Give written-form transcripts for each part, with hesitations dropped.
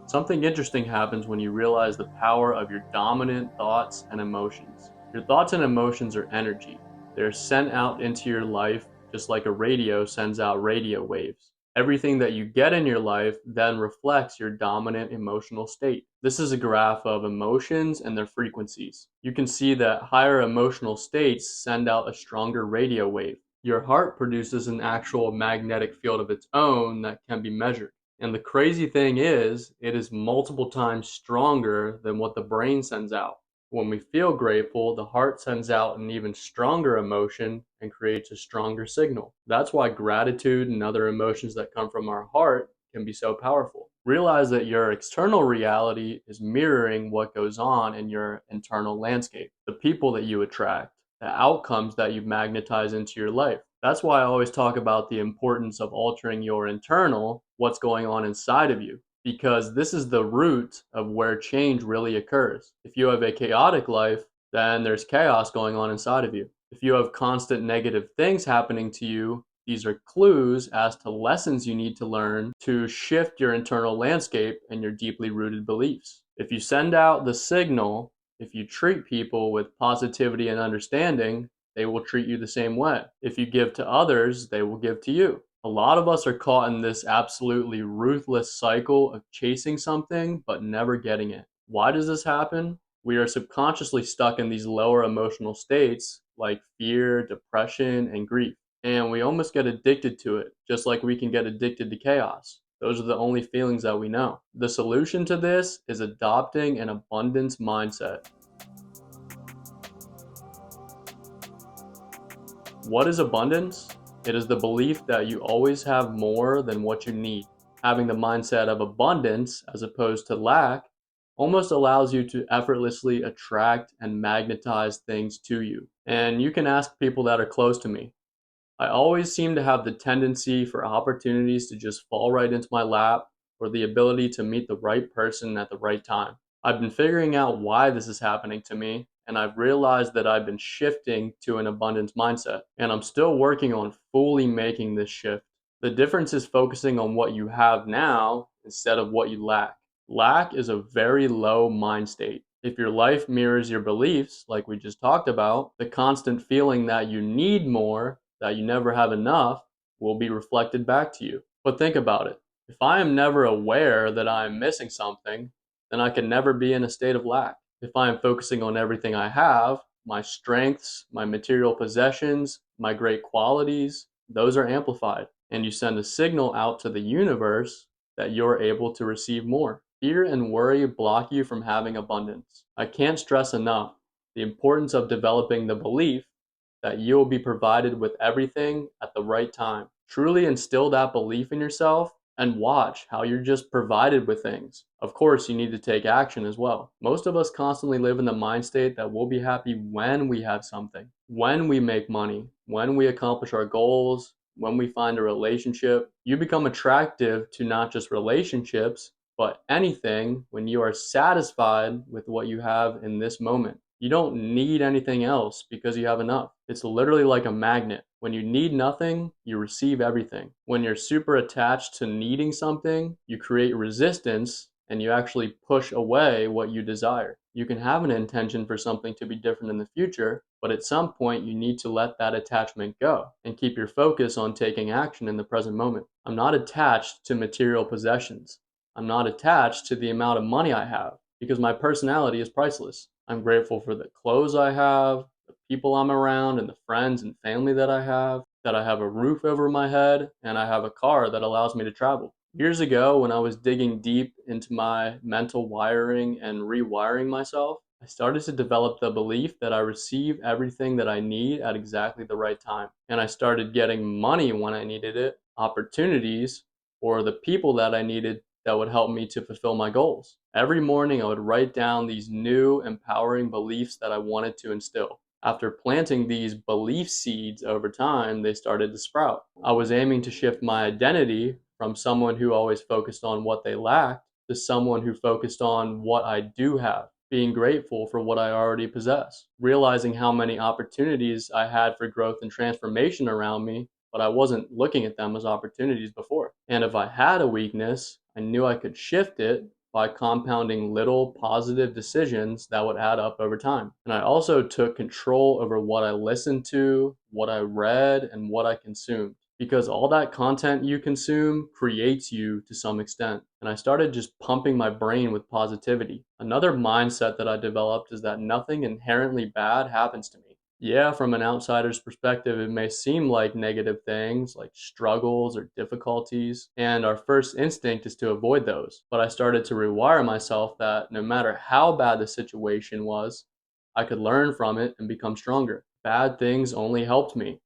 Something interesting happens when you realize the power of your dominant thoughts and emotions. Your thoughts and emotions are energy. They're sent out into your life just like a radio sends out radio waves. Everything that you get in your life then reflects your dominant emotional state. This is a graph of emotions and their frequencies. You can see that higher emotional states send out a stronger radio wave. Your heart produces an actual magnetic field of its own that can be measured. And the crazy thing is, it is multiple times stronger than what the brain sends out. When we feel grateful, the heart sends out an even stronger emotion and creates a stronger signal. That's why gratitude and other emotions that come from our heart can be so powerful. Realize that your external reality is mirroring what goes on in your internal landscape, the people that you attract, the outcomes that you magnetize into your life. That's why I always talk about the importance of altering your internal, what's going on inside of you, because this is the root of where change really occurs. If you have a chaotic life, then there's chaos going on inside of you. If you have constant negative things happening to you, these are clues as to lessons you need to learn to shift your internal landscape and your deeply rooted beliefs. If you send out the signal, if you treat people with positivity and understanding, they will treat you the same way. If you give to others, they will give to you. A lot of us are caught in this absolutely ruthless cycle of chasing something but never getting it. Why does this happen? We are subconsciously stuck in these lower emotional states like fear, depression, and grief. And we almost get addicted to it, just like we can get addicted to chaos. Those are the only feelings that we know. The solution to this is adopting an abundance mindset. What is abundance? It is the belief that you always have more than what you need. Having the mindset of abundance as opposed to lack almost allows you to effortlessly attract and magnetize things to you. And you can ask people that are close to me. I always seem to have the tendency for opportunities to just fall right into my lap or the ability to meet the right person at the right time. I've been figuring out why this is happening to me, and I've realized that I've been shifting to an abundance mindset, and I'm still working on fully making this shift. The difference is focusing on what you have now instead of what you lack. Lack is a very low mind state. If your life mirrors your beliefs, like we just talked about, the constant feeling that you need more, that you never have enough, will be reflected back to you. But think about it. If I am never aware that I am missing something, then I can never be in a state of lack. If I am focusing on everything I have, my strengths, my material possessions, my great qualities, those are amplified. And you send a signal out to the universe that you're able to receive more. Fear and worry block you from having abundance. I can't stress enough the importance of developing the belief that you will be provided with everything at the right time. Truly instill that belief in yourself and watch how you're just provided with things. Of course, you need to take action as well. Most of us constantly live in the mind state that we'll be happy when we have something, when we make money, when we accomplish our goals, when we find a relationship. You become attractive to not just relationships, but anything when you are satisfied with what you have in this moment. You don't need anything else because you have enough. It's literally like a magnet. When you need nothing, you receive everything. When you're super attached to needing something, you create resistance and you actually push away what you desire. You can have an intention for something to be different in the future, but at some point you need to let that attachment go and keep your focus on taking action in the present moment. I'm not attached to material possessions. I'm not attached to the amount of money I have because my personality is priceless. I'm grateful for the clothes I have, the people I'm around, and the friends and family that I have a roof over my head, and I have a car that allows me to travel. Years ago, when I was digging deep into my mental wiring and rewiring myself, I started to develop the belief that I receive everything that I need at exactly the right time. And I started getting money when I needed it, opportunities, or the people that I needed that would help me to fulfill my goals. Every morning, I would write down these new empowering beliefs that I wanted to instill. After planting these belief seeds over time, they started to sprout. I was aiming to shift my identity from someone who always focused on what they lacked to someone who focused on what I do have, being grateful for what I already possess, realizing how many opportunities I had for growth and transformation around me, but I wasn't looking at them as opportunities before. And if I had a weakness, I knew I could shift it by compounding little positive decisions that would add up over time. And I also took control over what I listened to, what I read, and what I consumed. Because all that content you consume creates you to some extent. And I started just pumping my brain with positivity. Another mindset that I developed is that nothing inherently bad happens to me. Yeah, from an outsider's perspective, it may seem like negative things like struggles or difficulties, and our first instinct is to avoid those. But I started to rewire myself that no matter how bad the situation was, I could learn from it and become stronger. Bad things only helped me.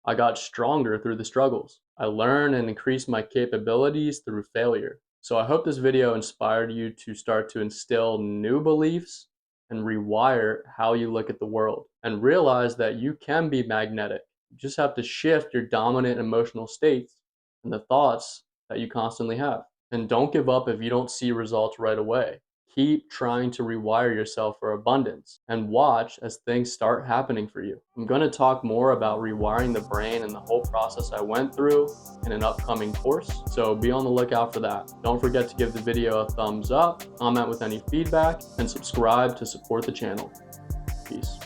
I got stronger through the struggles. I learned and increased my capabilities through failure. So I hope this video inspired you to start to instill new beliefs and rewire how you look at the world and realize that you can be magnetic. You just have to shift your dominant emotional states and the thoughts that you constantly have. And don't give up if you don't see results right away. Keep trying to rewire yourself for abundance and watch as things start happening for you. I'm going to talk more about rewiring the brain and the whole process I went through in an upcoming course, so be on the lookout for that. Don't forget to give the video a thumbs up, comment with any feedback, and subscribe to support the channel. Peace.